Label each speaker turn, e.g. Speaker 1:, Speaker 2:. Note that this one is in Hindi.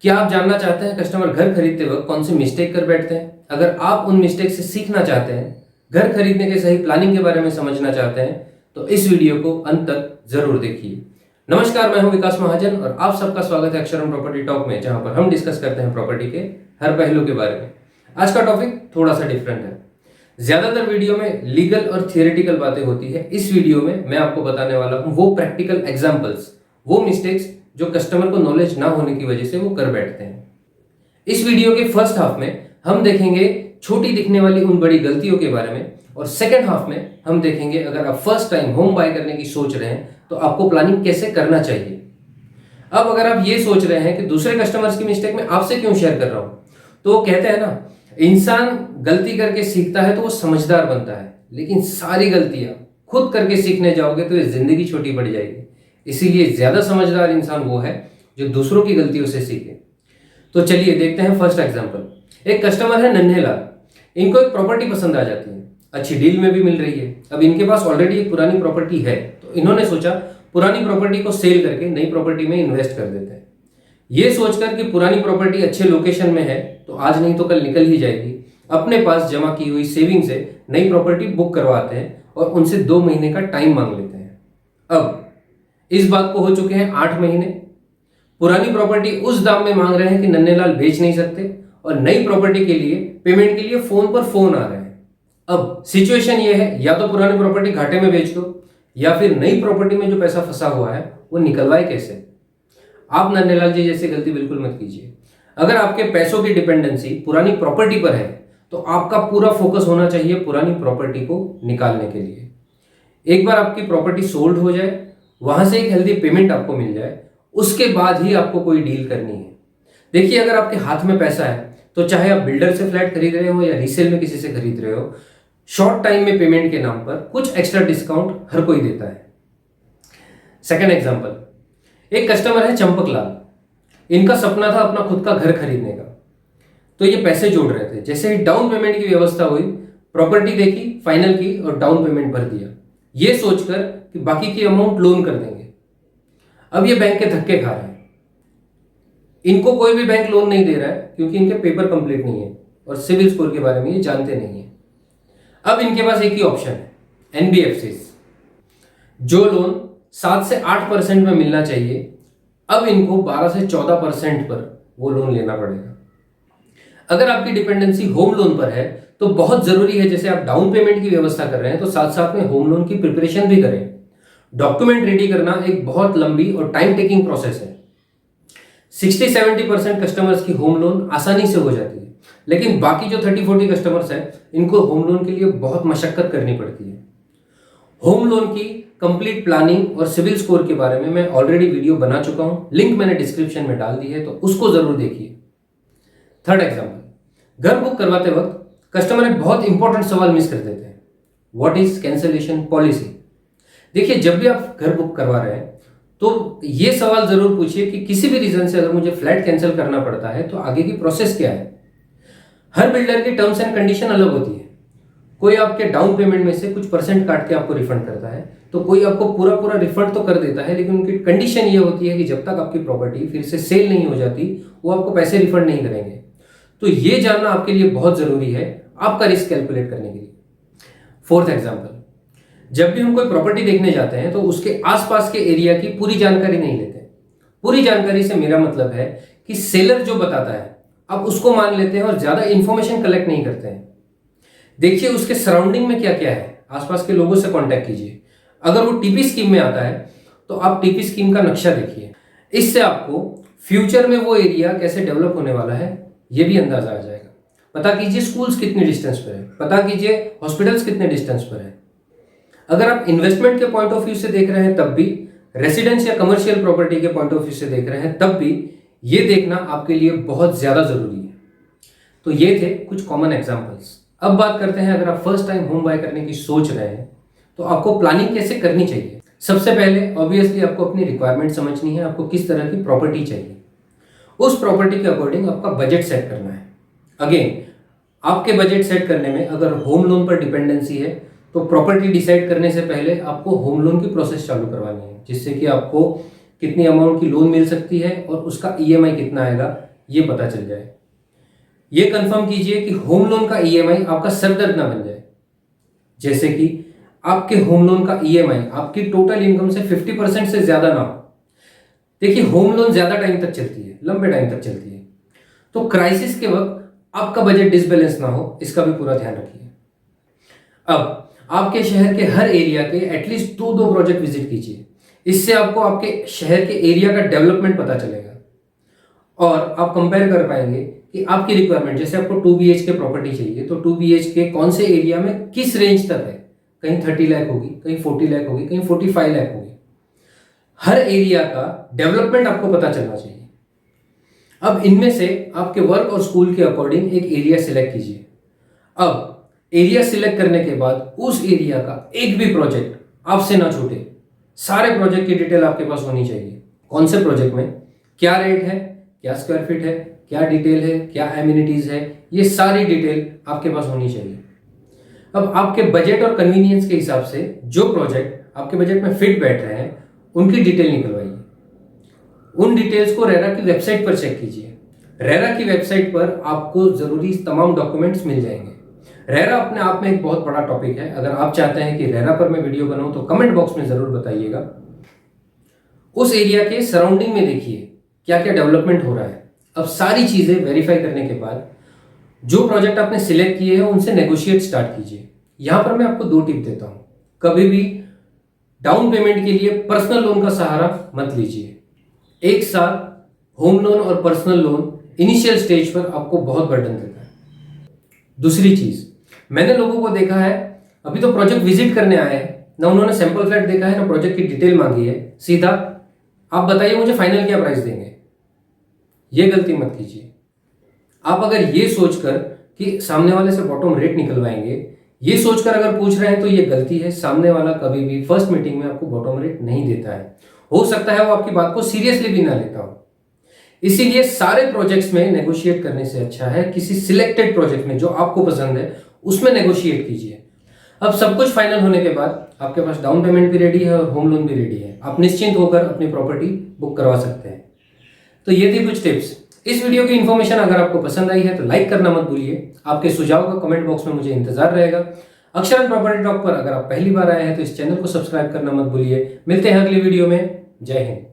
Speaker 1: क्या आप जानना चाहते हैं कस्टमर घर खरीदते वक्त कौन सी मिस्टेक कर बैठते हैं? अगर आप उन मिस्टेक से सीखना चाहते हैं, घर खरीदने के सही प्लानिंग के बारे में समझना चाहते हैं, तो इस वीडियो को अंत तक जरूर देखिए। नमस्कार, मैं हूं विकास महाजन और आप सबका स्वागत है अक्षरम प्रॉपर्टी टॉक में, जहां पर हम डिस्कस करते हैं प्रॉपर्टी के हर पहलू के बारे में। आज का टॉपिक थोड़ा सा डिफरेंट है। ज्यादातर वीडियो में लीगल और थियोरेटिकल बातें होती है। इस वीडियो में मैं आपको बताने वाला हूं वो प्रैक्टिकल एग्जांपल्स, वो मिस्टेक्स जो कस्टमर को नॉलेज ना होने की वजह से वो कर बैठते हैं। इस वीडियो के फर्स्ट हाफ में हम देखेंगे छोटी दिखने वाली उन बड़ी गलतियों के बारे में, और सेकंड हाफ में हम देखेंगे अगर आप फर्स्ट टाइम होम बाय करने की सोच रहे हैं तो आपको प्लानिंग कैसे करना चाहिए। अब अगर आप ये सोच रहे हैं कि दूसरे कस्टमर्स की मिस्टेक मैं आपसे क्यों शेयर कर रहा हूं, तो वो कहते हैं ना, इंसान गलती करके सीखता है तो वो समझदार बनता है, लेकिन सारी गलतियां खुद करके सीखने जाओगे तो ये जिंदगी छोटी पड़ जाएगी। इसीलिए ज्यादा समझदार इंसान वो है जो दूसरों की गलतियों से सीखे। तो चलिए देखते हैं फर्स्ट एग्जांपल। एक कस्टमर है नन्हेलाल, इनको एक प्रॉपर्टी पसंद आ जाती है, अच्छी डील में भी मिल रही है। अब इनके पास ऑलरेडी एक पुरानी प्रॉपर्टी है, तो इन्होंने सोचा पुरानी प्रॉपर्टी को सेल करके नई प्रॉपर्टी में इन्वेस्ट कर देते हैं। ये सोचकर कि पुरानी प्रॉपर्टी अच्छे लोकेशन में है तो आज नहीं तो कल निकल ही जाएगी, अपने पास जमा की हुई सेविंग से नई प्रॉपर्टी बुक करवाते हैं और उनसे 2 महीने का टाइम मांग लेते हैं। अब इस बात को हो चुके हैं 8 महीने। पुरानी प्रॉपर्टी उस दाम में मांग रहे हैं कि नन्हेलाल बेच नहीं सकते, और नई प्रॉपर्टी के लिए पेमेंट के लिए फोन पर फोन आ रहे हैं। अब सिचुएशन ये है, या तो पुरानी प्रॉपर्टी घाटे में बेच दो, या फिर नई प्रॉपर्टी में जो पैसा फंसा हुआ है वो निकलवाए कैसे। आप नन्हेलाल जी जैसी गलती बिल्कुल मत कीजिए। अगर आपके पैसों की डिपेंडेंसी पुरानी प्रॉपर्टी पर है तो आपका पूरा फोकस होना चाहिए पुरानी प्रॉपर्टी को निकालने के लिए। एक बार आपकी प्रॉपर्टी सोल्ड हो जाए, वहां से एक हेल्दी पेमेंट आपको मिल जाए, उसके बाद ही आपको कोई डील करनी है। देखिए, अगर आपके हाथ में पैसा है तो चाहे आप बिल्डर से फ्लैट खरीद रहे हो या रीसेल में किसी से खरीद रहे हो, शॉर्ट टाइम में पेमेंट के नाम पर कुछ एक्स्ट्रा डिस्काउंट हर कोई देता है। सेकंड एग्जांपल, एक कस्टमर है चंपक लाल। इनका सपना था अपना खुद का घर खरीदने का, तो ये पैसे जोड़ रहे थे। जैसे ही डाउन पेमेंट की व्यवस्था हुई, प्रॉपर्टी देखी, फाइनल की और डाउन पेमेंट भर दिया, ये सोचकर कि बाकी की अमाउंट लोन कर देंगे। अब ये बैंक के धक्के खा रहे हैं। इनको कोई भी बैंक लोन नहीं दे रहा है क्योंकि इनके पेपर कंप्लीट नहीं है और सिविल स्कोर के बारे में ये जानते नहीं है। अब इनके पास एक ही ऑप्शन है, एनबीएफसी, जो लोन 7 से 8% में मिलना चाहिए, अब इनको 12 से 14% पर वो लोन लेना पड़ेगा। अगर आपकी डिपेंडेंसी होम लोन पर है तो बहुत जरूरी है, जैसे आप डाउन पेमेंट की व्यवस्था कर रहे हैं तो साथ साथ में होम लोन की प्रिपरेशन भी करें। डॉक्यूमेंट रेडी करना एक बहुत लंबी और टाइम टेकिंग प्रोसेस है। 60-70% कस्टमर्स की होम लोन आसानी से हो जाती है, लेकिन बाकी जो 30-40 कस्टमर्स हैं, इनको होम लोन के लिए बहुत मशक्कत करनी पड़ती है। होम लोन की कंप्लीट प्लानिंग और सिविल स्कोर के बारे में मैं ऑलरेडी वीडियो बना चुका हूं, लिंक मैंने डिस्क्रिप्शन में डाल दी है, तो उसको जरूर देखिए। थर्ड एग्जाम्पल, घर बुक करवाते वक्त कस्टमर एक बहुत इंपॉर्टेंट सवाल मिस कर देते हैं, व्हाट इज कैंसिलेशन पॉलिसी। देखिए, जब भी आप घर बुक करवा रहे हैं तो ये सवाल जरूर पूछिए कि किसी भी रीजन से अगर मुझे फ्लैट कैंसिल करना पड़ता है तो आगे की प्रोसेस क्या है। हर बिल्डर की टर्म्स एंड कंडीशन अलग होती है। कोई आपके डाउन पेमेंट में से कुछ परसेंट काट के आपको रिफंड करता है, तो कोई आपको पूरा रिफंड तो कर देता है, लेकिन उनकी कंडीशन ये होती है कि जब तक आपकी प्रॉपर्टी फिर से सेल नहीं हो जाती वो आपको पैसे रिफंड नहीं करेंगे। तो ये जानना आपके लिए बहुत जरूरी है आपका रिस्क कैलकुलेट करने के लिए। फोर्थ एग्जाम्पल, जब भी हम कोई प्रॉपर्टी देखने जाते हैं तो उसके आसपास के एरिया की पूरी जानकारी नहीं लेते। पूरी जानकारी से मेरा मतलब है कि सेलर जो बताता है आप उसको मान लेते हैं और ज्यादा इंफॉर्मेशन कलेक्ट नहीं करते हैं। देखिए उसके सराउंडिंग में क्या क्या है, आसपास के लोगों से कांटेक्ट कीजिए। अगर वो टीपी स्कीम में आता है तो आप टीपी स्कीम का नक्शा देखिए। इससे आपको फ्यूचर में वो एरिया कैसे डेवलप होने वाला है ये भी अंदाजा आ जाएगा। पता कीजिए स्कूल्स कितनी डिस्टेंस पर है, पता कीजिए हॉस्पिटल्स कितने डिस्टेंस पर है। अगर आप इन्वेस्टमेंट के पॉइंट ऑफ व्यू से देख रहे हैं तब भी, रेसिडेंस या कमर्शियल प्रॉपर्टी के पॉइंट ऑफ व्यू से देख रहे हैं तब भी, ये देखना आपके लिए बहुत ज्यादा जरूरी है। तो ये थे कुछ कॉमन एग्जांपल्स। अब बात करते हैं, अगर आप फर्स्ट टाइम होम बाय करने की सोच रहे हैं तो आपको प्लानिंग कैसे करनी चाहिए। सबसे पहले ऑब्वियसली आपको अपनी रिक्वायरमेंट समझनी है, आपको किस तरह की प्रॉपर्टी चाहिए, उस प्रॉपर्टी के अकॉर्डिंग आपका बजट सेट करना है। अगेन, आपके बजट सेट करने में अगर होम लोन पर डिपेंडेंसी है तो प्रॉपर्टी डिसाइड करने से पहले आपको होम लोन की प्रोसेस चालू करवानी है, जिससे कि आपको कितनी अमाउंट की लोन मिल सकती है और उसका ईएमआई कितना आएगा ये पता चल जाए। ये कंफर्म कीजिए कि होम लोन का ईएमआई आपका सरदर्द ना बन जाए। जैसे कि आपके होम लोन का ईएमआई आपकी टोटल इनकम से 50% से ज्यादा ना हो। देखिए, होम लोन ज्यादा टाइम तक चलती है, लंबे टाइम तक चलती है, तो क्राइसिस के वक्त आपका बजट डिसबैलेंस ना हो, इसका भी पूरा ध्यान रखिए। अब आपके शहर के हर एरिया के एटलीस्ट 2 प्रोजेक्ट विजिट कीजिए। इससे आपको आपके शहर के एरिया का डेवलपमेंट पता चलेगा और आप कंपेयर कर पाएंगे कि आपकी रिक्वायरमेंट, जैसे आपको 2 BHK प्रॉपर्टी चाहिए तो 2 BHK कौन से एरिया में किस रेंज तक है। कहीं 30 लाख होगी, कहीं 40 लाख होगी, कहीं 45 लाख होगी। हर एरिया का डेवलपमेंट आपको पता चलना चाहिए। अब इनमें से आपके वर्क और स्कूल के अकॉर्डिंग एक एरिया सिलेक्ट कीजिए। अब एरिया सिलेक्ट करने के बाद उस एरिया का एक भी प्रोजेक्ट आपसे ना छूटे। सारे प्रोजेक्ट की डिटेल आपके पास होनी चाहिए। कौन से प्रोजेक्ट में क्या रेट है, क्या स्क्वायर फीट है, क्या डिटेल है, क्या एमिनिटीज है, ये सारी डिटेल आपके पास होनी चाहिए। अब आपके बजट और कन्वीनियंस के हिसाब से जो प्रोजेक्ट आपके बजट में फिट बैठ रहे हैं उनकी डिटेल निकलवाइए। उन डिटेल्स को रेरा की वेबसाइट पर चेक कीजिए। रेरा की वेबसाइट पर आपको जरूरी तमाम डॉक्यूमेंट्स मिल जाएंगे। रेरा अपने आप में एक बहुत बड़ा टॉपिक है। अगर आप चाहते हैं कि रेरा पर मैं वीडियो बनाऊं तो कमेंट बॉक्स में जरूर बताइएगा। उस एरिया के सराउंडिंग में देखिए क्या क्या डेवलपमेंट हो रहा है। अब सारी चीजें वेरीफाई करने के बाद जो प्रोजेक्ट आपने सिलेक्ट किए हैं उनसे नेगोशिएट स्टार्ट कीजिए। यहां पर मैं आपको 2 टिप देता हूं। कभी भी डाउन पेमेंट के लिए पर्सनल लोन का सहारा मत लीजिए। एक साथ होम लोन और पर्सनल लोन इनिशियल स्टेज पर आपको बहुत बर्डन देता है। दूसरी चीज, मैंने लोगों को देखा है, अभी तो प्रोजेक्ट विजिट करने आए हैं ना, उन्होंने सैंपल फ्लैट देखा है ना प्रोजेक्ट की डिटेल मांगी है, सीधा आप बताइए मुझे फाइनल क्या प्राइस देंगे। ये गलती मत कीजिए। आप अगर ये सोचकर कि सामने वाले से बॉटम रेट निकलवाएंगे, ये सोचकर अगर पूछ रहे हैं तो ये गलती है। सामने वाला कभी भी फर्स्ट मीटिंग में आपको बॉटम रेट नहीं देता है। हो सकता है वो आपकी बात को सीरियसली भी ना लेता हो। इसीलिए सारे प्रोजेक्ट्स में नेगोशिएट करने से अच्छा है किसी सिलेक्टेड प्रोजेक्ट में जो आपको पसंद है उसमें नेगोशिएट कीजिए। अब सब कुछ फाइनल होने के बाद आपके पास डाउन पेमेंट भी रेडी है और होम लोन भी रेडी है। आप निश्चिंत होकर अपनी प्रॉपर्टी बुक करवा सकते हैं। तो ये थी कुछ टिप्स। इस वीडियो की इन्फॉर्मेशन अगर आपको पसंद आई है तो लाइक करना मत भूलिए। आपके सुझाव का कमेंट बॉक्स में मुझे इंतजार रहेगा। अक्षरन प्रॉपर्टी टॉक पर अगर आप पहली बार आए हैं तो इस चैनल को सब्सक्राइब करना मत भूलिए। मिलते हैं अगली वीडियो में। जय हिंद।